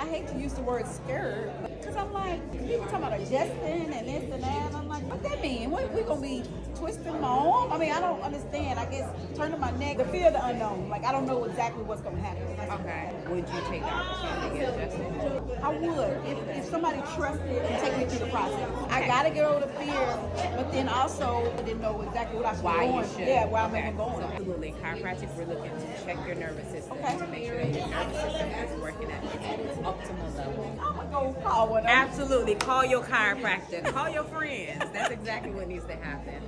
hate to use the word scared, because I'm like, people talking about adjusting and this and that, and I'm like, what that mean? What, we gonna be twisting my arm? I mean, I don't understand. I guess turning my neck, the fear of the unknown. Like, I don't know exactly what's gonna happen. Okay. Would you take the opportunity to get adjusted? I would, if somebody trusted and take me through the process. I gotta get over the fear, but then also I didn't know exactly what I should be Why going. you should. Yeah, where I'm Okay. even going. So absolutely. Chiropractic, we're looking to check your nervous system Okay. to make sure that your nervous system is working at its optimal level. I'm gonna go call one of them. Absolutely. Call your chiropractor. Call your friends. That's exactly what needs to happen.